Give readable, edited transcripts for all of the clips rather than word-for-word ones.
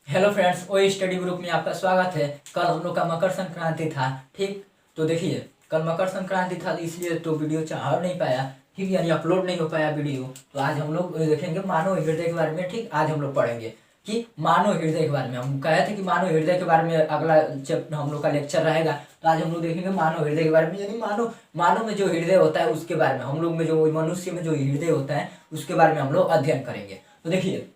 Hello friends, ओ study group में आपका स्वागत है। कल हम लोग का मकर संक्रांति था। ठीक, तो देखिए कल मकर संक्रांति था इसलिए तो वीडियो चढ़ा नहीं पाया। ठीक, यानी अपलोड नहीं हो पाया वीडियो। तो आज हम लोग देखेंगे मानव हृदय के बारे में। ठीक, आज हम लोग पढ़ेंगे कि मानव हृदय के बारे में। हम कहे थे कि मानव हृदय के बारे में अगला चैप्टर हम लोग का लेक्चर रहेगा। तो आज हम लोग देखेंगे मानव हृदय के बारे में, यानी मानव में जो हृदय होता है उसके बारे में। हम लोग में जो मनुष्य में जो हृदय होता है उसके बारे में हम लोग अध्ययन करेंगे। तो देखिए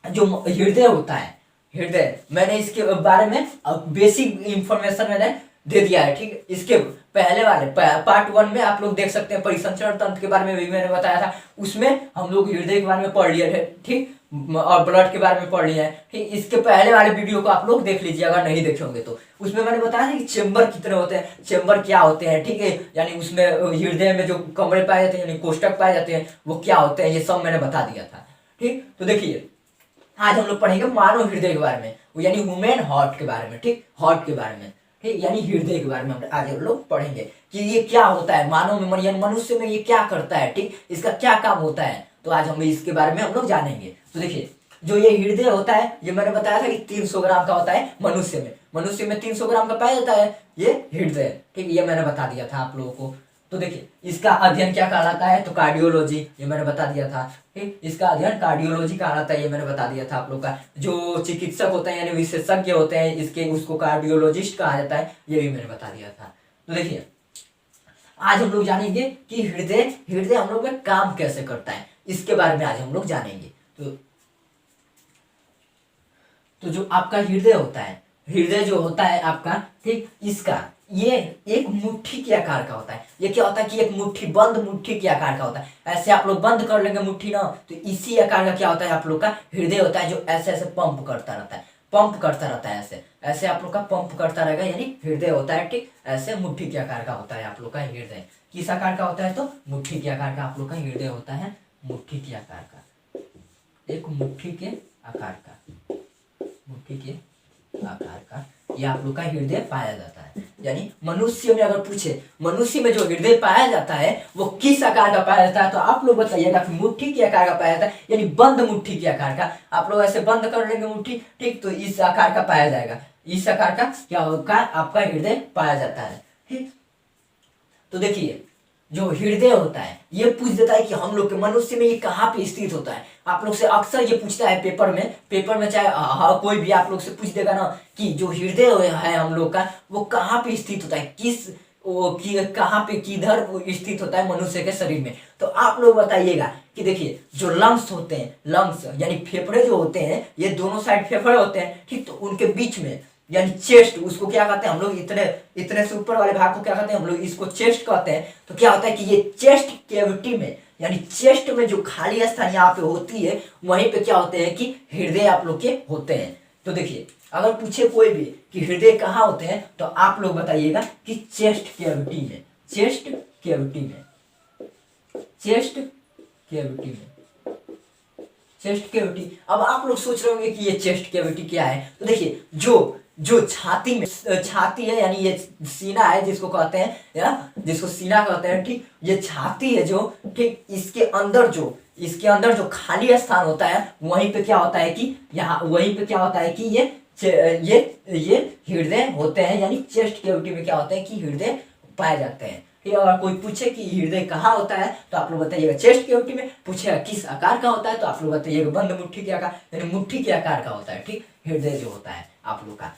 जो हृदय होता है, हृदय मैंने इसके बारे में बेसिक इंफॉर्मेशन मैंने दे दिया है। ठीक, इसके पहले वाले पार्ट 1 में आप लोग देख सकते हैं। परिसंचरण तंत्र के बारे में भी मैंने बताया था, उसमें हम लोग हृदय के बारे में पढ़ लिए थे। ठीक, और ब्लड के बारे में पढ़ लिया है। ठीक, इसके पहले वाले वीडियो को आप लोग देख लीजिए अगर नहीं देखे होंगे तो। उसमें मैंने बताया था कि चेंबर कितने होते हैं, चेंबर क्या होते हैं। ठीक है, यानी उसमें हृदय में जो कमरे पाए जाते हैं यानी कोष्ठक पाए जाते हैं वो क्या होते हैं, ये सब मैंने बता दिया था। ठीक, तो देखिए आज हम लोग पढ़ेंगे मानव हृदय के बारे में, यानी ह्यूमन हार्ट के बारे में। ठीक, हार्ट के बारे में। ठीक, यानी हृदय के बारे में हम आज हम लोग पढ़ेंगे कि ये क्या होता है मानव में, यानी मनुष्य में ये क्या करता है। ठीक, इसका क्या काम होता है, तो आज हम इसके बारे में हम लोग जानेंगे। तो देखिए जो ये हृदय होता है ये मैंने बताया था कि 300 ग्राम का होता है मनुष्य में 300 ग्राम का पाया जाता है ये हृदय। ठीक, ये मैंने बता दिया था आप लोगों को। तो देखिए इसका अध्ययन क्या कहलाता है, तो कार्डियोलॉजी, ये मैंने बता दिया था। ठीक, इसका अध्ययन कार्डियोलॉजी कहलाता है, ये मैंने बता दिया था आप लोग का। जो चिकित्सक होते हैं यानी विशेषज्ञ होते हैं इसके, उसको कार्डियोलॉजिस्ट कहा जाता है, ये भी मैंने बता दिया था। तो देखिए आज हम लोग जानेंगे कि हृदय हृदय हम लोग में काम कैसे करता है, इसके बारे में आज हम लोग जानेंगे। तो जो आपका हृदय होता है, हृदय जो होता है आपका, ठीक, इसका ये एक मुट्ठी के आकार का होता है। ये क्या होता है कि एक मुट्ठी, बंद मुट्ठी के आकार का होता है। ऐसे आप लोग बंद कर लेंगे मुट्ठी ना, तो इसी आकार का क्या होता है आप लोग का हृदय होता है, जो ऐसे ऐसे पंप करता रहता है, पंप करता रहता है। ऐसे ऐसे आप लोग का पंप करता रहेगा, यानी हृदय होता है। ठीक, ऐसे मुट्ठी के आकार का होता है आप लोग का हृदय। किस आकार का होता है, तो मुट्ठी के आकार का आप लोग का हृदय होता है। मुट्ठी के आकार का, एक मुट्ठी के आकार का, मुट्ठी के आकार का ये आप लोग का हृदय पाया जाता है। यानी मनुष्य में अगर पूछे मनुष्य में जो हृदय पाया जाता है वो किस आकार का पाया जाता है, तो आप लोग बताइएगा कि मुट्ठी के आकार का पाया जाता है, यानी बंद मुट्ठी के आकार का। आप लोग ऐसे बंद कर लेंगे मुट्ठी, ठीक, तो इस आकार का पाया जाएगा। इस आकार का क्या होगा, आपका हृदय पाया जाता है। ठीक, तो देखिए जो हृदय होता है ये पूछ देता है कि हम लोग के मनुष्य में ये कहाँ पे स्थित होता है। आप लोग से अक्सर ये पूछता है पेपर में चाहे कोई भी आप लोग से पूछ देगा ना कि जो हृदय है हम लोग का वो कहाँ पे स्थित होता है, कहाँ पे किधर स्थित होता है मनुष्य के शरीर में। तो आप लोग बताइएगा कि देखिए जो लंग्स होते हैं, लंग्स यानी फेफड़े जो होते हैं, ये दोनों साइड फेफड़े होते हैं। ठीक, तो उनके बीच में यानी चेस्ट, उसको क्या कहते हैं हम लोग, इतने इतने से ऊपर वाले भाग को क्या कहते हैं हम लोग, इसको चेस्ट कहते हैं। तो क्या होता है कि ये चेस्ट कैविटी में, यानी चेस्ट में जो खाली स्थान यहाँ पे होती है वहीं पे क्या होते हैं कि हृदय आप लोग के होते हैं। तो देखिए अगर पूछे कोई भी कि हृदय कहाँ होते हैं, तो आप लोग बताइएगा कि चेस्ट कैविटी में, चेस्ट कैविटी में, चेस्ट कैविटी में, चेस्ट कैविटी। अब आप लोग सोच रहे होंगे कि ये चेस्ट कैविटी क्या है, तो देखिए जो जो छाती में, छाती है यानी ये सीना है जिसको कहते हैं, या जिसको सीना कहते हैं। ठीक, ये छाती है जो, ठीक, इसके अंदर जो खाली स्थान होता है वहीं पे क्या होता है कि यहाँ, वहीं पे क्या होता है कि ये हृदय होते हैं, यानी चेस्ट कैविटी में क्या होता है कि हृदय पाए जाते हैं। ठीक, अगर कोई पूछे कि हृदय कहाँ होता है तो आप लोग बताइएगा चेस्ट कैविटी में। पूछेगा किस आकार का होता है तो आप लोग बताइएगा बंद मुट्ठी के आकार, यानी मुट्ठी के आकार का होता है। ठीक, हृदय जो होता है आप लोग का।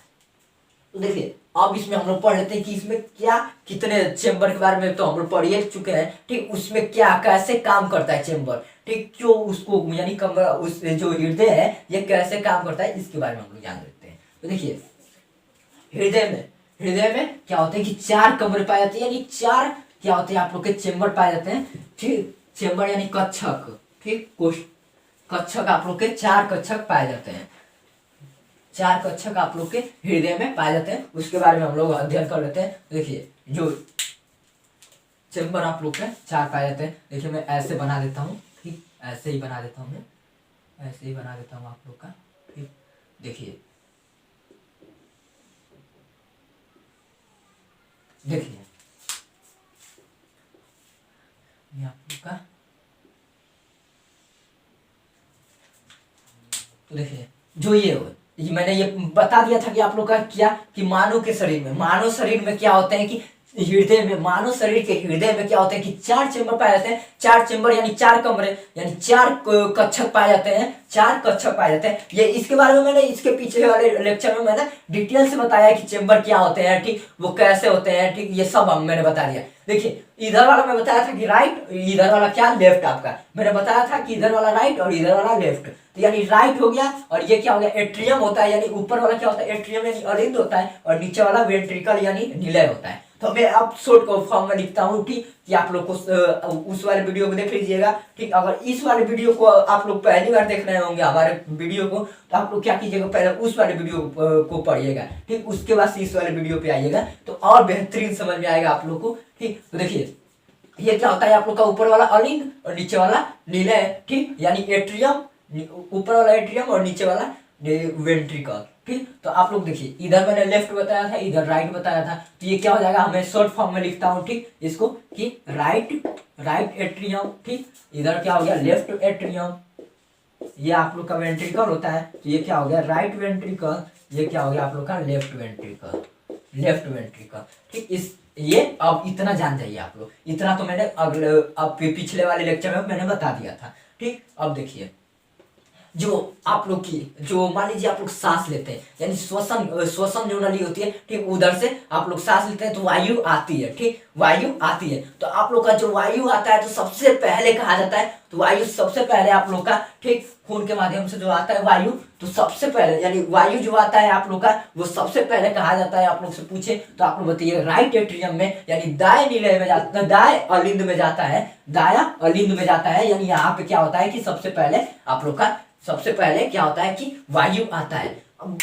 तो देखिए अब इसमें हम लोग पढ़ लेते हैं कि इसमें क्या, कितने चेंबर के बारे में तो हम लोग पढ़ ही चुके हैं। ठीक, उसमें क्या कैसे काम करता है चेंबर, ठीक, जो उसको यानी कमरा, उस जो हृदय है ये कैसे काम करता है इसके बारे में हम लोग जान लेते हैं। तो देखिए हृदय में क्या होता है कि 4 कमरे पाए जाते हैं, यानी 4 क्या होते हैं आप लोग के चेंबर पाए जाते हैं। ठीक, चेंबर यानी कक्षक। ठीक, कक्षक आप लोग के 4 कक्षक पाए जाते हैं, 4 कक्षक आप लोग के हृदय में पाए जाते हैं। उसके बारे में हम लोग अध्ययन कर लेते हैं। देखिए जो चेंबर आप लोग के 4 पाए जाते हैं, देखिए मैं ऐसे बना देता हूँ। ठीक, ऐसे ही बना देता हूँ, मैं ऐसे ही बना देता हूँ आप लोग का। ठीक, देखिए देखिए ये आप लोग का, तो देखिए जो ये मैंने ये बता दिया था कि आप लोग का क्या कि मानव शरीर में क्या होते हैं कि हृदय में, मानव शरीर के हृदय में क्या होते हैं कि 4 चेंबर पाए जाते हैं। 4 चेंबर यानी 4 कमरे यानी 4 कक्षक पाए जाते हैं। 4 कक्षक पाए जाते हैं। ये इसके बारे में मैंने इसके पीछे वाले लेक्चर में मैंने डिटेल से बताया कि चेंबर क्या होते हैं, ठीक, वो कैसे होते हैं, ठीक, ये सब मैंने बता दिया। देखिए इधर वाला मैं बताया था कि राइट, इधर वाला क्या लेफ्ट। आपका मैंने बताया था कि इधर वाला राइट और इधर वाला लेफ्ट। तो यानी राइट हो गया और ये क्या हो गया एट्रियम होता है, यानी ऊपर वाला क्या होता है एट्रियम यानी अलिंद होता है, और नीचे वाला वेंट्रिकल यानी निलय होता है। तो मैं अब शॉर्ट फॉर्म में लिखता हूँ, ठीक, कि आप लोग को उस वाले वीडियो को देख लीजिएगा, ठीक। अगर इस वाले वीडियो को आप लोग पहली बार देख रहे होंगे हमारे वीडियो को, तो आप लोग क्या कीजिएगा पहले उस वाले वीडियो को पढ़िएगा, ठीक, उसके बाद इस वाले वीडियो पे आइएगा तो और बेहतरीन समझ में आएगा आप लोग को, ठीक। तो देखिए ये क्या होता है आप लोग का ऊपर वाला अलिंद और नीचे वाला निलय, ठीक, यानी एट्रियम, ऊपर वाला एट्रियम और नीचे वाला वेंट्रिकल, ठीक। तो आप लोग देखिए इधर मैंने लेफ्ट बताया था, इधर राइट बताया था, तो ये क्या हो जाएगा, हमें शॉर्ट फॉर्म में लिखता हूँ, ठीक, इसको कि राइट एट्रियम, ठीक। इधर क्या हो गया लेफ्ट एट्रियम, ये आप लोग का वेंट्रिकल होता है, तो ये क्या हो गया राइट वेंट्रिकल, ये क्या हो गया आप लोग का लेफ्ट वेंट्रिकल, ठीक। इस ये अब इतना जान जाइए आप लोग, इतना तो मैंने अगले अब पिछले वाले लेक्चर में मैंने बता दिया था, ठीक। अब देखिए जो आप लोग की जो मान लीजिए आप लोग सांस लेते हैं यानी श्वसन जो नली होती है, ठीक, उधर से आप लोग सांस लेते हैं तो वायु आती है, ठीक, वायु आती है। तो आप लोग का जो वायु आता है तो सबसे पहले कहा जाता है, तो वायु सबसे पहले आप लोग का, ठीक, खून के माध्यम से जो आता है वायु, तो सबसे पहले यानी वायु जो आता है आप लोग का वो सबसे पहले कहा जाता है, आप लोग से पूछे तो आप लोग बताइए राइट एट्रियम में यानी दाएं निलय में जाता है, दाएं अलिंद में जाता है, दाया अलिंद में जाता है। यानी यहाँ पे क्या होता है कि सबसे पहले आप लोग का सबसे पहले क्या होता है कि वायु आता है। अब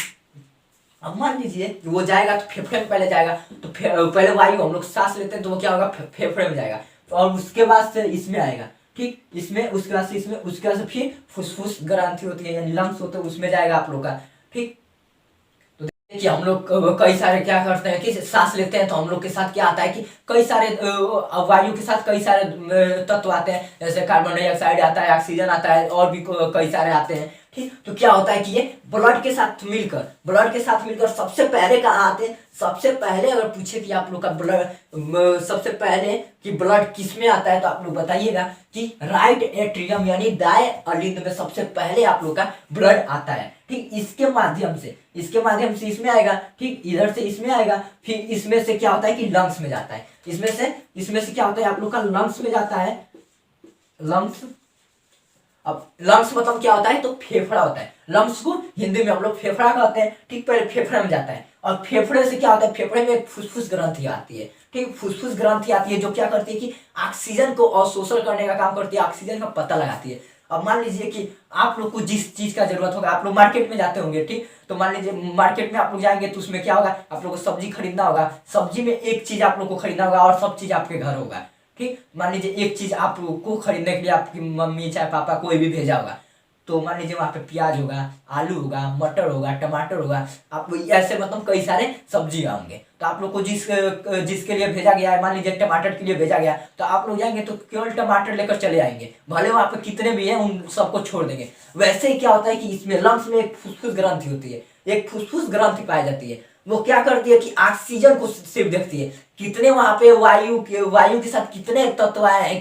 मान लीजिए वो जाएगा तो फेफड़े में पहले जाएगा, तो पहले वायु हम लोग सांस लेते हैं तो वो क्या होगा फेफड़े में जाएगा, और उसके बाद से इसमें आएगा, ठीक, इसमें, उसके बाद से इसमें, उसके बाद से फिर फुसफुस ग्रंथि होती है यानी लंग्स होते हैं उसमें जाएगा आप लोग का, ठीक। तो देखिए हम लोग कई सारे क्या करते हैं कि सांस लेते हैं तो हम लोग के साथ क्या आता है कि कई सारे वायु के साथ कई सारे तत्व आते हैं, जैसे कार्बन डाइऑक्साइड आता है, ऑक्सीजन आता है, और भी कई सारे आते हैं, ठीक। तो क्या होता है कि ये ब्लड के साथ मिलकर सबसे पहले कहाँ आते हैं, सबसे पहले अगर पूछे कि आप लोग का ब्लड सबसे पहले कि ब्लड किस में आता है तो आप लोग बताइएगा कि राइट एट्रियम यानी दाएं अलिंद में सबसे पहले आप लोग का ब्लड आता है, ठीक। इसके माध्यम से इसमें आएगा, ठीक, इधर से इसमें आएगा, फिर इसमें से क्या होता है कि लंग्स में जाता है, इसमें से क्या होता है आप लोग का लंग्स में जाता है, लंग्स। अब लंग्स मतलब क्या होता है तो फेफड़ा होता है, लंग्स को हिंदी में हम लोग फेफड़ा कहते हैं, ठीक। पहले फेफड़े में जाता है और फेफड़े से क्या होता है फेफड़े में एक फुसफुस ग्रंथि आती है, ठीक, फुसफुस ग्रंथि आती है जो क्या करती है कि ऑक्सीजन को अवशोषण करने का काम करती है, ऑक्सीजन का पता लगाती है। अब मान लीजिए कि आप लोग को जिस चीज का जरूरत होगा, आप लोग मार्केट में जाते होंगे, ठीक, तो मान लीजिए मार्केट में आप लोग जाएंगे तो उसमें क्या होगा आप लोग को सब्जी खरीदना होगा, सब्जी में एक चीज आप लोग को खरीदना होगा और सब चीज आपके घर होगा, ठीक। मान लीजिए एक चीज आपको खरीदने के लिए आपकी मम्मी चाहे पापा कोई भी भेजा होगा, तो मान लीजिए वहाँ पे प्याज होगा, आलू होगा, मटर होगा, टमाटर होगा, आप ऐसे मतलब कई सारे सब्जी होंगे, तो आप लोग को जिसके लिए भेजा गया है, मान लीजिए टमाटर के लिए भेजा गया, तो आप लोग जाएंगे तो केवल टमाटर लेकर चले आएंगे, भले वहाँ पे कितने भी हैं उन सबको छोड़ देंगे। वैसे ही क्या होता है कि इसमें लंग्स में एक फुसफुस ग्रंथि होती है, एक फुसफुस ग्रंथि पाई जाती है, वो क्या करती है कि ऑक्सीजन को सिर्फ देखती है, कितने वहां पे वायु के साथ कितने तत्व आए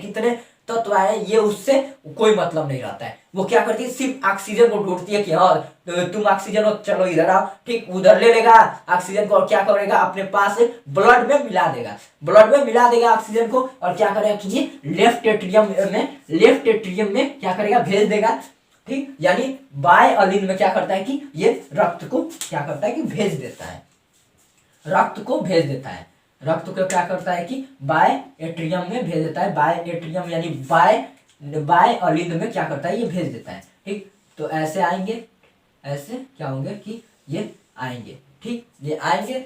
हैं, ये उससे कोई मतलब नहीं रहता है। वो क्या करती है सिर्फ ऑक्सीजन को ढूंढती है कि हाँ तुम ऑक्सीजन हो, चलो इधर आओ, ठीक, उधर ले लेगा ऑक्सीजन को और क्या करेगा अपने पास ब्लड में मिला देगा ऑक्सीजन को, और क्या करेगा कि ये लेफ्ट एट्रियम में क्या करेगा भेज देगा, ठीक। यानी बाएं अलिंद में क्या करता है कि ये रक्त को क्या करता है कि भेज देता है, रक्त को क्या करता है कि बाएं एट्रियम में भेज देता है, बाएं एट्रियम यानी बाएं अलिंद में क्या करता है ये भेज देता है, ठीक। तो ऐसे आएंगे, ऐसे क्या होंगे कि ये आएंगे, ठीक, ये आएंगे।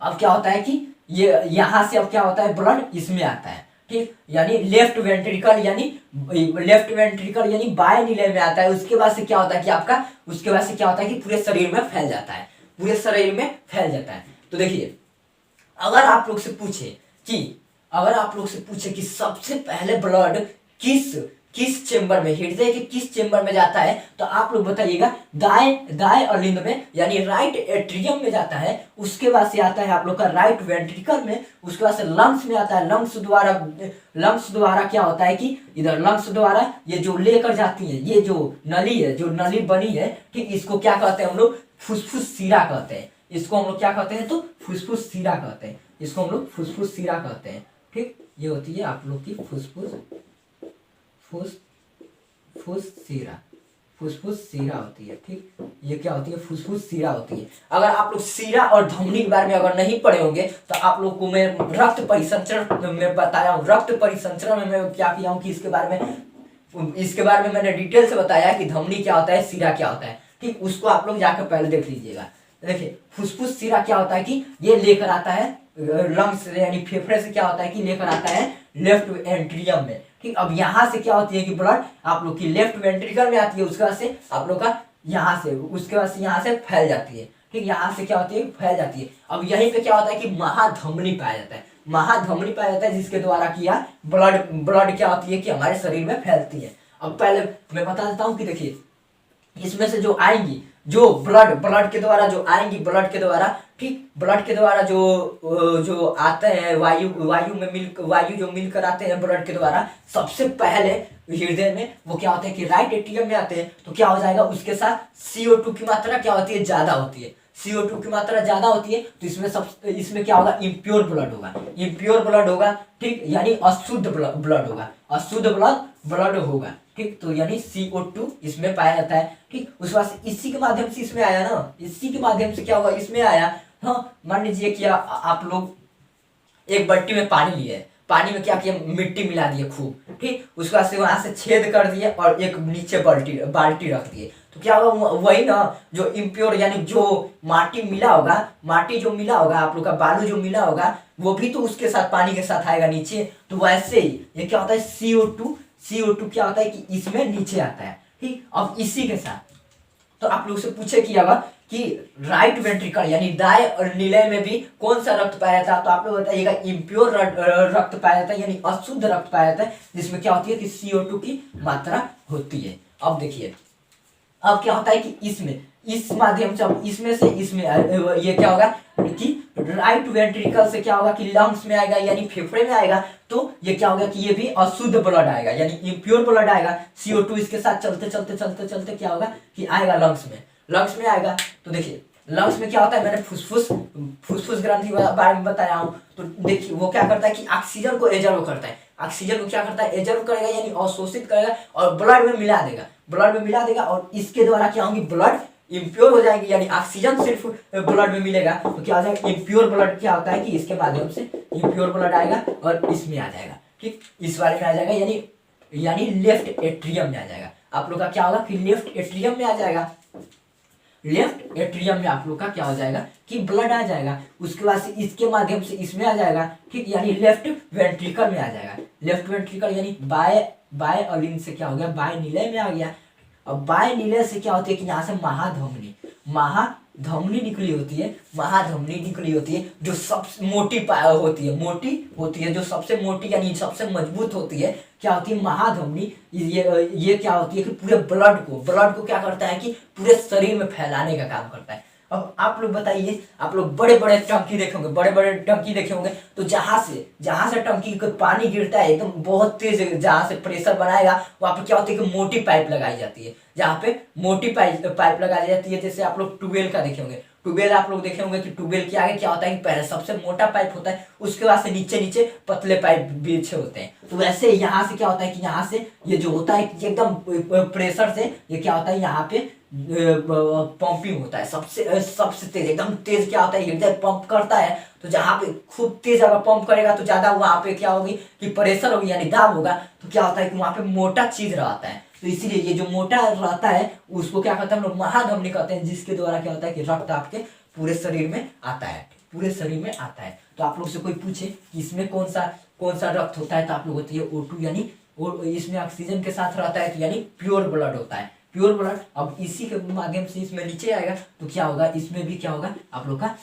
अब क्या होता है कि ये यहां से अब क्या होता है ब्लड इसमें आता है, ठीक, यानी लेफ्ट वेंट्रिकल यानी बाएं निलय में आता है। उसके बाद से क्या होता है कि आपका उसके बाद से क्या होता है कि पूरे शरीर में फैल जाता है, तो देखिए अगर आप लोग से पूछे कि सबसे पहले ब्लड किस चेंबर में, हृदय के किस चेंबर में जाता है, तो आप लोग बताइएगा। दाएं दाएं अलिंद में यानी राइट एट्रियम में जाता है। उसके बाद से आता है आप लोग का राइट वेंट्रिकल में। उसके बाद से लंग्स में आता है। लंग्स द्वारा क्या होता है कि इधर लंग्स द्वारा ये जो लेकर जाती है, ये जो नली है, जो नली बनी है, ठीक, इसको क्या कहते हैं हम लोग, फुसफुस सिरा कहते हैं। इसको हम लोग क्या कहते हैं, तो फुसफुस सिरा कहते हैं। इसको हम लोग फुसफुस सिरा कहते हैं। ठीक, ये होती है आप लोग की फुसफुस सिरा होती है। ठीक, ये क्या होती है, फुसफुस सिरा होती है। अगर आप लोग सिरा और धमनी के बारे में अगर नहीं पढ़े होंगे तो आप लोग को मैं रक्त परिसंचरण में बताया हूँ। रक्त परिसंचरण में मैं क्या किया हूँ कि इसके बारे में मैंने डिटेल से बताया कि धमनी क्या होता है, सिरा क्या होता है। ठीक, उसको आप लोग जाकर पहले देख लीजिएगा। देखिए, फुसफुस सिरा क्या होता है कि ये लेकर आता है लंग्स यानी फेफड़े से, क्या होता है कि लेकर आता है लेफ्ट एंट्रियम में। ठीक, अब यहाँ से क्या होती है कि ब्लड आप लोग की लेफ्ट वेंट्रिकल में आती है। उसके बाद से आप लोग का यहाँ से, उसके बाद से यहाँ से फैल जाती है। ठीक, यहाँ से क्या होती है, फैल जाती है। अब यहीं पे क्या होता है कि महाधमनी पाया जाता है। महाधमनी पाया जाता है जिसके द्वारा किया ब्लड क्या होती है कि हमारे शरीर में फैलती है। अब पहले मैं बता देता हूँ कि देखिए, इसमें से जो आएंगी, जो ब्लड के द्वारा जो आएंगी, ब्लड के द्वारा, ठीक, ब्लड के द्वारा जो आते हैं वायु जो मिलकर आते हैं ब्लड के द्वारा, सबसे पहले हृदय में वो क्या होते हैं कि राइट एट्रियम में आते हैं। तो क्या हो जाएगा, उसके साथ CO2 की मात्रा क्या होती है, ज्यादा होती है। CO2 की मात्रा ज्यादा होती है तो इसमें क्या होगा, इम्प्योर ब्लड होगा। ठीक, यानी अशुद्ध ब्लड होगा, अशुद्ध ब्लड होगा। ठीक, तो यानी CO2 इसमें पाया जाता है। ठीक, उस बाद इसी के माध्यम से इसमें आया ना, इसी के माध्यम से क्या होगा, इसमें आया। हाँ, मान लीजिए कि आप लोग एक बाल्टी में पानी लिए, पानी में क्या किया, मिट्टी मिला दिए खूब। ठीक, उसके बाद से वहां से छेद कर दिए और एक नीचे बाल्टी रख दिए। तो क्या होगा, वही ना जो इम्प्योर यानी जो माटी मिला होगा, आप लोग का बालू जो मिला होगा, वो भी तो उसके साथ पानी के साथ आएगा नीचे। तो वैसे ही ये क्या होता है, CO2 क्या होता है कि इसमें नीचे आता है। ठीक, अब इसी के साथ तो आप लोग से पूछे कि अगर कि राइट वेंट्रिकल यानी दाएं निलय में भी कौन सा रक्त पाया जाता है, तो आप लोग बताइएगा इम्प्योर रक्त पाया जाता है, यानी अशुद्ध रक्त पाया जाता है, जिसमें क्या होती है कि CO2 की मात्रा होती है। अब देखिए, अब क्या होता है कि इसमें इस माध्यम से, अब इसमें से इसमें ये क्या होगा कि राइट वेंट्रिकल से क्या होगा कि लंग्स में आएगा यानी फेफड़े में आएगा। तो ये क्या होगा कि ये भी अशुद्ध ब्लड आएगा यानी इम्प्योर ब्लड आएगा। CO2 इसके साथ चलते क्या होगा कि आएगा लंग्स में आएगा। तो देखिए, लंग्स में क्या होता है, मैंने फुसफुस ग्रंथि बारे में बताया हूँ। तो देखिए, वो क्या करता है कि ऑक्सीजन को एजर्व करता है। ऑक्सीजन को क्या करता है, एजर्व करेगा यानी अवशोषित करेगा और ब्लड में मिला देगा और इसके द्वारा क्या होंगी, ब्लड इम्प्योर हो जाएंगे। यानी ऑक्सीजन सिर्फ ब्लड में मिलेगा तो क्या हो जाएगा, इम्प्योर ब्लड क्या होता है कि इसके माध्यम से इम्प्योर ब्लड आएगा और इसमें आ जाएगा। ठीक, इस वाले में आ जाएगा यानी लेफ्ट एट्रियम में आ जाएगा। आप लोग का क्या होगा कि लेफ्ट एट्रियम में आ जाएगा। लेफ्ट एट्रियम में आप लोग का क्या हो जाएगा कि ब्लड आ जाएगा। उसके बाद से इसके माध्यम से इसमें आ जाएगा। ठीक, यानी लेफ्ट वेंट्रिकल में आ जाएगा। लेफ्ट वेंट्रिकल यानी बाय अलिंद से क्या हो गया, बाय निलय में आ गया। अब बाय निलय से क्या होती है कि यहाँ से महाधमनी निकली होती है जो सबसे मोटी होती है जो सबसे मोटी यानी सबसे मजबूत होती है। क्या होती है, महाधमनी। ये क्या होती है कि पूरे ब्लड को क्या करता है कि पूरे शरीर में फैलाने का काम करता है। अब आप लोग बताइए, आप लोग बड़े बड़े टंकी देखे होंगे तो जहां से टंकी का पानी गिरता है एकदम बहुत तेज, जहां से प्रेशर बनाएगा वहां पे क्या होती है कि मोटी पाइप लगाई जाती है। जहाँ पे मोटी पाइप लगाई जाती है, जैसे आप लोग ट्यूबवेल का देखे होंगे। आप लोग देखे होंगे कि ट्यूबवेल के आगे क्या होता है कि पहले सबसे मोटा पाइप होता है, उसके बाद से नीचे पतले पाइप बिछे होते हैं। तो वैसे यहाँ से क्या होता है कि यहाँ से ये जो होता है कि एकदम प्रेशर से ये क्या होता है, यहाँ पे पंपिंग होता है सबसे तेज, एकदम तेज क्या होता है, हृदय पंप करता है। तो जहाँ पे खूब तेज अगर पंप करेगा तो ज्यादा वहां पे क्या होगी कि प्रेशर होगी यानी दाब होगा। तो क्या होता है कि वहां पे मोटा चीज रहता है। तो इसीलिए ये जो मोटा रहता है उसको क्या कहते हैं हम लोग, महाधमनी कहते हैं, जिसके द्वारा क्या होता है कि रक्त आपके पूरे शरीर में आता है। तो आप लोग से कोई पूछे कि इसमें कौन सा रक्त होता है, तो आप लोग होती है O2 यानी इसमें ऑक्सीजन के साथ रहता है तो यानी प्योर ब्लड होता है, प्योर ब्लड। अब इसी के माध्यम से इसमें नीचे आएगा तो क्या होगा, इसमें भी क्या होगा आप लोग का,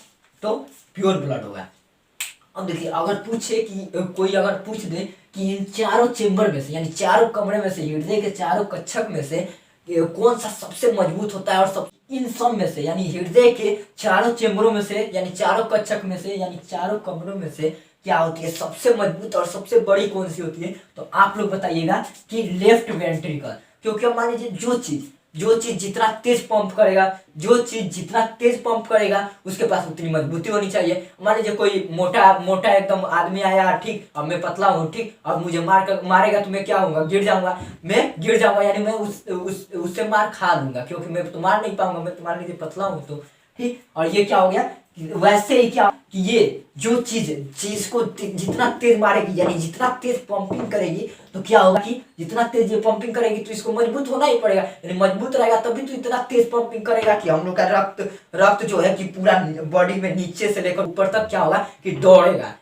तो प्योर ब्लड होगा। अब देखिए, अगर पूछे कि कोई अगर पूछ दे कि इन चारों चेंबर में से यानी चारों कमरे में से हृदय के चारों कक्षक में से कौन सा सबसे मजबूत होता है और सब इन सब में से यानी हृदय के चारों चेंबरों में से यानी चारों कक्षक में से यानी चारों कमरों में से क्या होती है सबसे मजबूत और सबसे बड़ी कौन सी होती है। तो आप लोग बताइएगा कि लेफ्ट वेंट्रिकल। क्योंकि मान लीजिए जो चीज जितना तेज पंप करेगा, जो चीज जितना तेज पंप करेगा उसके पास उतनी मजबूती होनी चाहिए। मान लीजिए कोई मोटा मोटा एकदम आदमी आया, ठीक, अब मैं पतला हूँ, ठीक, अब मुझे मारेगा तो मैं क्या होऊंगा, गिर जाऊंगा, यानी मैं उससे मार खा लूंगा, क्योंकि मैं तो मार नहीं पाऊंगा, मैं तो मान लीजिए पतला हूँ तो, ठीक। और ये क्या हो गया, वैसे ही क्या कि ये जो चीज को जितना तेज मारेगी यानी जितना तेज पंपिंग करेगी तो क्या होगा कि जितना तेज ये पंपिंग करेगी तो इसको मजबूत होना ही पड़ेगा, यानी मजबूत रहेगा तभी तो इतना तेज पंपिंग करेगा कि हम लोग का रक्त जो है कि पूरा बॉडी में नीचे से लेकर ऊपर तक क्या होगा कि दौड़ेगा,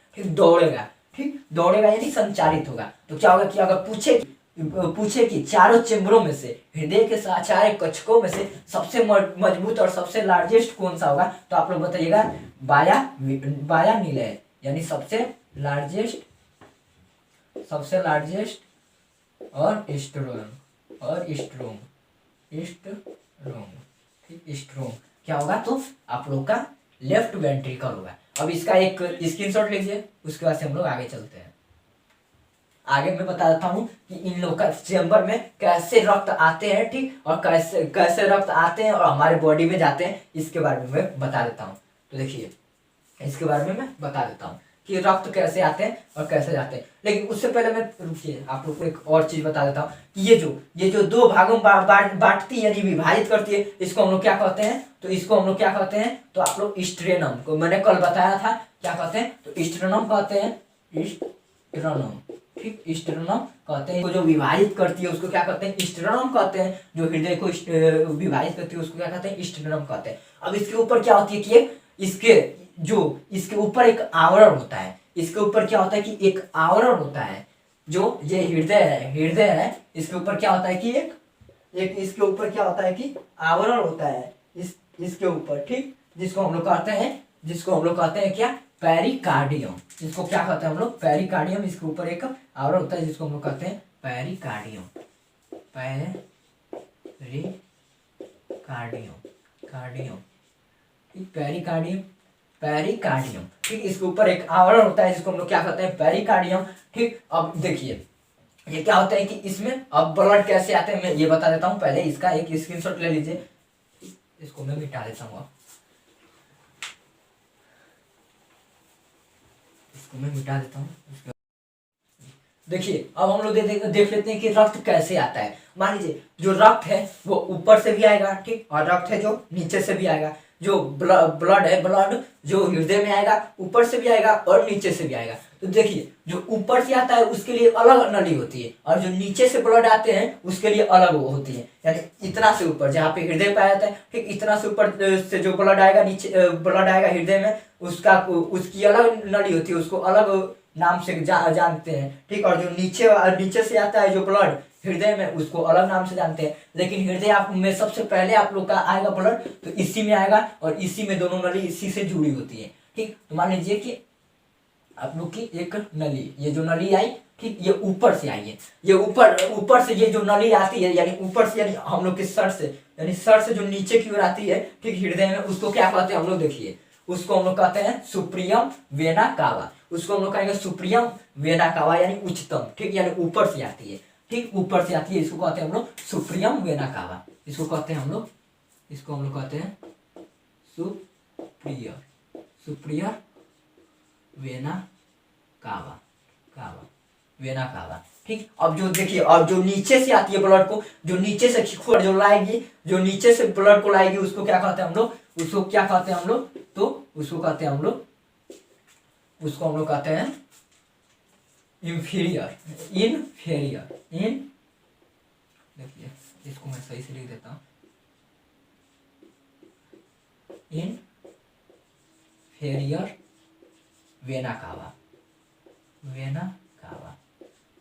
ठीक, दौड़ेगा यानी संचारित होगा। तो क्या होगा कि अगर पूछे कि चारों चेंबरों में से हृदय के चारों कक्षकों में से सबसे मजबूत और सबसे लार्जेस्ट कौन सा होगा, तो आप लोग बताइएगा बाया निलय यानी सबसे लार्जेस्ट और स्ट्रोंग, ठीक, स्ट्रोंग क्या होगा, तो आप लोग का लेफ्ट वेंट्रिकल होगा। अब इसका एक स्क्रीनशॉट लीजिए, उसके बाद से हम लोग आगे चलते हैं। आगे मैं बता देता हूँ कि इन लोग का चेंबर में कैसे रक्त आते हैं, ठीक, और कैसे रक्त आते हैं और हमारे बॉडी में जाते हैं, इसके बारे में मैं बता देता हूँ। तो देखिए इसके बारे में मैं बता देता हूँ कि रक्त कैसे आते हैं और कैसे जाते हैं। लेकिन उससे पहले मैं रुकिए आप लोग को एक और चीज बता देता हूँ कि ये जो दो भागों में बांटती है यानी विभाजित करती है, इसको हम लोग क्या कहते हैं, तो इसको हम लोग क्या कहते हैं, तो आप लोग स्ट्रेनम को मैंने कल बताया था क्या कहते हैं, तो स्ट्रेनम कहते हैं, स्ट्रेनम, ठीक, स्ट्रेनम कहते हैं। जो विभाजित करती है उसको क्या कहते हैं, स्ट्रेनम कहते हैं। जो हृदय को विभाजित करती है उसको क्या कहते हैं, स्ट्रेनम कहते हैं। अब इसके ऊपर क्या होती है कि इसके ऊपर एक आवरण होता है, इसके ऊपर क्या होता है कि एक आवरण होता है। जो ये हृदय है इसके ऊपर क्या होता है कि एक इसके ऊपर क्या होता है कि आवरण होता है इसके ऊपर, ठीक, जिसको हम लोग कहते हैं क्या, पेरिकार्डियम। इसको क्या कहते हैं हम लोग, पेरिकार्डियम। इसके ऊपर एक आवरण होता है जिसको हम लोग कहते हैं पेरिकार्डियम, पेरिकार्डियम, ठीक, इसके ऊपर एक आवरण होता है जिसको हम लोग क्या कहते हैं, पेरिकार्डियम, ठीक। अब देखिए ये क्या होता है कि इसमें अब ब्लड कैसे आते हैं मैं ये बता देता हूँ। पहले इसका एक स्क्रीनशॉट ले लीजिए, इसको मैं मिटा देता हूँ, इसको मैं मिटा देता हूँ। देखिए अब हम लोग देख लेते हैं कि रक्त कैसे आता है। मान लीजिए जो रक्त है वो ऊपर से भी आएगा, ठीक, और रक्त है जो नीचे से भी आएगा। जो ब्लड जो हृदय में आएगा ऊपर से भी आएगा और नीचे से भी आएगा। तो देखिए जो ऊपर से आता है उसके लिए अलग नली होती है और जो नीचे से ब्लड आते हैं उसके लिए अलग होती है। यानी इतना से ऊपर जहाँ पे हृदय पाया जाता है, ठीक, इतना से ऊपर से जो ब्लड आएगा नीचे ब्लड आएगा हृदय में उसकी अलग नली होती है, उसको अलग नाम से जानते हैं, ठीक। और जो नीचे से आता है जो ब्लड हृदय में उसको अलग नाम से जानते हैं। लेकिन हृदय आप में सबसे पहले आप लोग का आएगा ब्लड तो इसी में आएगा और इसी में दोनों नली इसी से जुड़ी होती है, ठीक। तो मान लीजिए कि आप लोग की एक नली, ये जो नली आई, ठीक, ये ऊपर से आई है, ये ऊपर से ये जो नली आती है यानी ऊपर से यानी हम लोग के सर से जो नीचे की ओर आती है, ठीक, हृदय में, उसको क्या कहते हैं हम लोग, देखिए उसको हम लोग कहते हैं सुप्रियम वेना कावा। उसको हम लोग कहेंगे सुप्रियम वेना कावा यानी उच्चतम, ठीक, यानी ऊपर से आती है, ठीक, ऊपर से आती है, इसको कहते हैं हम लोग सुप्रियम वेना कावा। इसको कहते हैं हम लोग कहते हैं सुप्रियर वेना कावा, ठीक। अब जो देखिए अब जो नीचे से आती है ब्लड को, जो नीचे से जो लाएगी, जो नीचे से ब्लड को लाएगी उसको क्या कहते हैं हम लोग, उसको हम लोग कहते हैं इंफीरियर। देखिए इसको मैं सही से लिख देता हूँ, inferior vena cava,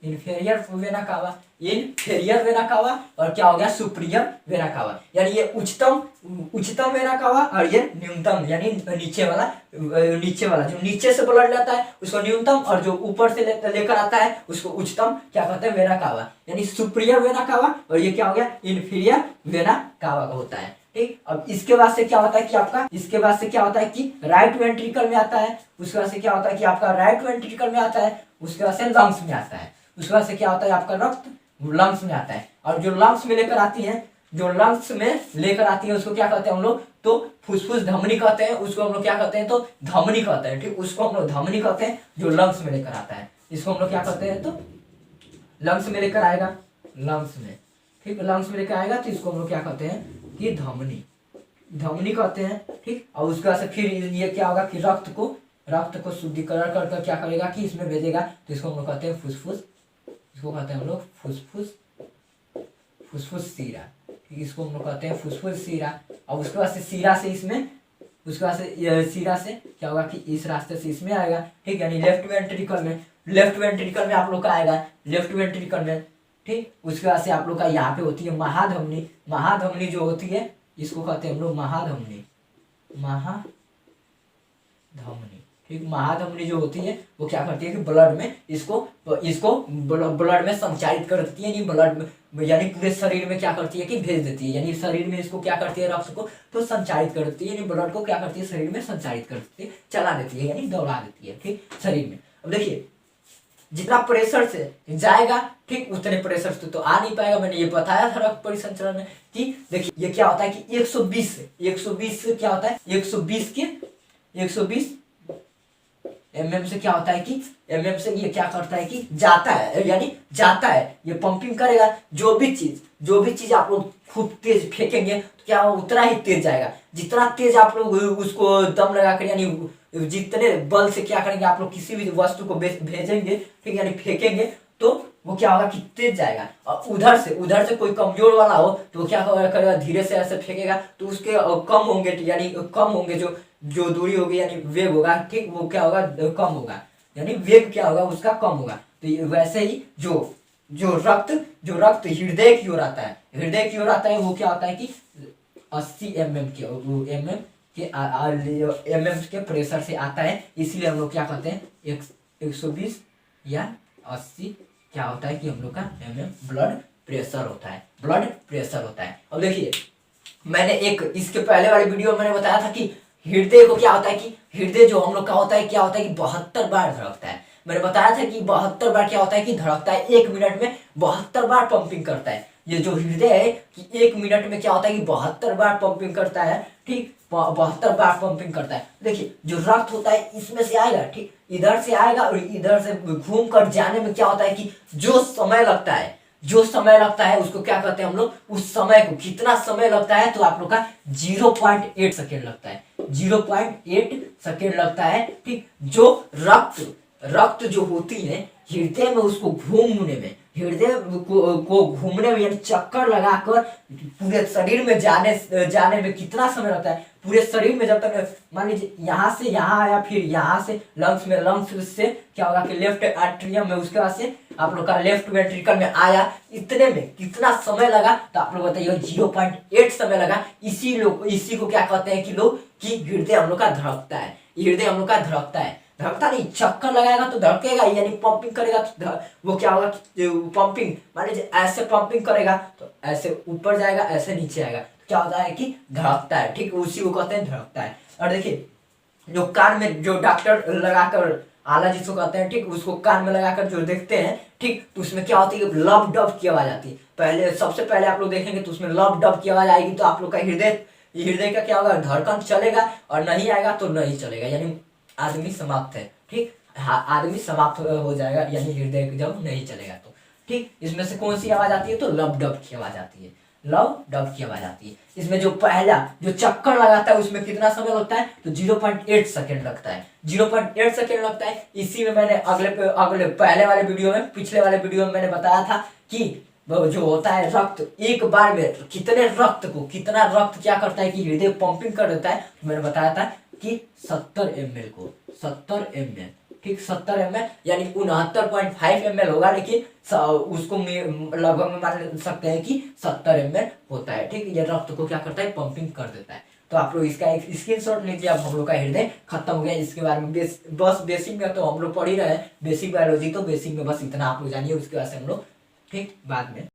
inferior vena cava, inferior vena cava, और क्या हो गया सुपीरियर वेना कावा। यानी ये उच्चतम वेना कावा और ये न्यूनतम यानी नीचे वाला जो नीचे से ब्लड लेता है उसको न्यूनतम, और जो ऊपर से लेकर आता है उसको उच्चतम क्या कहते हैं वेना कावा, यानी सुपीरियर वेना कावा, और ये क्या हो गया इन्फीरियर वेना कावा का होता है। ठीक, अब इसके बाद से क्या होता है कि आपका इसके बाद से क्या होता है कि राइट वेंट्रिकल में आता है, उसके बाद से क्या होता है कि आपका राइट वेंट्रिकल में आता है, उसके बाद से लंग्स में आता है, उसके बाद से क्या होता है आपका रक्त लंग्स में आता है, और जो लंग्स में लेकर आती है उसको क्या कहते हैं हम लोग, तो फुसफुस धमनी कहते हैं, उसको हम लोग क्या कहते हैं तो धमनी कहते हैं। ठीक, उसको हम लोग धमनी कहते हैं जो लंग्स में लेकर आता है, इसको हम लोग क्या कहते हैं तो लंग्स में लेकर आएगा, लंग्स में। ठीक, लंग्स में लेकर आएगा तो इसको हम लोग क्या कहते हैं कि धमनी कहते हैं। ठीक, और उसके बाद से फिर ये क्या होगा कि रक्त को शुद्धिकरण कर क्या करेगा कि इसमें भेजेगा, तो इसको हम लोग कहते हैं फुसफुस, इसको कहते हैं हम लोग फुसफुस सीरा। ठीक, इसको हम लोग कहते हैं फुसफुस सीरा। और उसके बाद से सीरा से क्या होगा कि इस रास्ते से इसमें आएगा। ठीक, यानी लेफ्ट वेंट्रिकल में आप लोग का आएगा, लेफ्ट वेंट्रिकल में। ठीक, उसके बाद से आप लोग का यहाँ पे होती है महाधमनी जो होती है इसको कहते हैं हम लोग महाधमनी। ठीक, महाधमनी जो होती है वो क्या करती है कि ब्लड में इसको ब्लड में संचारित करती है, यानी ब्लड में यानी पूरे शरीर में क्या करती है कि भेज देती है, यानी शरीर में इसको क्या करती है रक्त को तो संचारित करती है, यानी ब्लड को क्या करती है शरीर में संचारित करती है, चला देती है यानी दौड़ा देती है। ठीक, शरीर में। अब देखिए जितना प्रेशर से जाएगा ठीक उतने प्रेशर से तो आ नहीं पाएगा। मैंने ये बताया था रक्त परिसंचरण में कि देखिए ये क्या होता है कि 120 से क्या होता है 120 mm से क्या होता है कि mm से ये क्या करता है कि जाता है ये पंपिंग करेगा। जो भी चीज आप लोग खूब तेज फेंकेंगे तो क्या उतना ही तेज जाएगा, जितना तेज आप लोग उसको दम लगा कर यानी जितने बल से क्या करेंगे आप लोग किसी भी वस्तु को भेजेंगे ठीक यानी फेंकेंगे तो वो क्या होगा कि तेज जाएगा। और उधर से कोई कमजोर वाला हो तो वो क्या करेगा धीरे से ऐसे फेंकेगा तो उसके कम होंगे यानी कम होंगे जो दूरी होगी यानी वेग होगा ठीक वो क्या होगा कम होगा, यानी वेग क्या होगा उसका कम होगा। तो वैसे ही जो रक्त हृदय की ओर आता है वो क्या होता है कि 80 mm के प्रेशर से आता है, इसलिए हम लोग क्या कहते हैं 120 या 80 क्या होता है कि हम लोग का ब्लड प्रेशर होता है। अब देखिए मैंने इसके पहले वाले वीडियो में मैंने बताया था कि हृदय को क्या होता है कि हृदय जो हम लोग का होता है क्या होता है कि 72 बार धड़कता है। मैंने बताया था कि 72 बार क्या होता है कि धड़कता है, 1 मिनट में 72 बार पंपिंग करता है। ये जो हृदय है कि 1 मिनट में क्या होता है कि 72 बार पंपिंग करता है, ठीक 72 बार पंपिंग करता है। देखिए जो रक्त होता है इसमें से आएगा ठीक इधर से आएगा और इधर से घूम कर जाने में क्या होता है कि जो समय लगता है उसको क्या कहते हैं हम लोग, उस समय को कितना समय लगता है तो आप लोग का 0.8 सेकेंड लगता है, 0.8 सेकेंड लगता है। ठीक, जो रक्त जो होती है हृदय में उसको घूमने में यानी चक्कर लगाकर पूरे शरीर में जाने में कितना समय लगता है। पूरे शरीर में जब तक मान लीजिए यहाँ से यहाँ आया फिर यहाँ से लंग्स से क्या होगा कि लेफ्ट एट्रियम में उसके बाद से आप लोग का लेफ्ट वेंट्रिकल में आया, इतने में कितना समय लगा तो आप लोग बताइए 0.8 समय लगा। इसी को क्या कहते हैं कि लोग कि हृदय हम लोग का धड़कता है, हृदय हम लोग का धड़कता नहीं, चक्कर लगाएगा तो धड़केगा यानी पंपिंग करेगा तो वो क्या होगा पंपिंग मान लीजिए ऐसे पंपिंग करेगा तो ऐसे ऊपर जाएगा ऐसे नीचे आएगा तो क्या होता है कि धड़कता है। ठीक, उसी को कहते हैं धड़कता है। और देखिए जो कान में जो डॉक्टर लगाकर आला जिसको कहते हैं ठीक उसको कान में लगाकर जो देखते हैं ठीक तो उसमें क्या होती है लब डब की आवाज आती है। सबसे पहले आप लोग देखेंगे तो उसमें लब डब की आवाज आएगी तो आप लोग का हृदय का क्या होगा धड़कन चलेगा और नहीं आएगा तो नहीं चलेगा, यानी आदमी समाप्त है। ठीक, आदमी समाप्त हो जाएगा यानी हृदय जब नहीं चलेगा तो ठीक। इसमें से कौन सी आवाज आती है तो लब डब की आवाज आती है, लब डब की आवाज आती है। इसमें जो पहला जो चक्कर लगाता है उसमें कितना समय लगता है तो 0.8 सेकेंड लगता है, 0.8 सेकेंड लगता है। इसी में मैंने अगले पहले वाले वीडियो में पिछले वाले वीडियो में मैंने बताया था कि जो होता है रक्त एक बार में कितना रक्त क्या करता है कि हृदय पंपिंग कर देता है। मैंने बताया था कि 70 ml ठीक 70 ml यानी 69.5 ml होगा, लेकिन उसको लगभग में मान सकते हैं कि 70 ml होता है। ठीक, ये रक्त को क्या करता है, पंपिंग कर देता है। तो आप लोग इसका एक स्क्रीनशॉट लीजिए। अब हम लोग का हृदय खत्म हो गया। इसके बारे में बस बेसिक में तो हम लोग पढ़ ही रहे हैं, बेसिक बायोलॉजी, तो बेसिक में बस इतना आप लोग जानिए, उसके बाद से हम लोग ठीक बाद में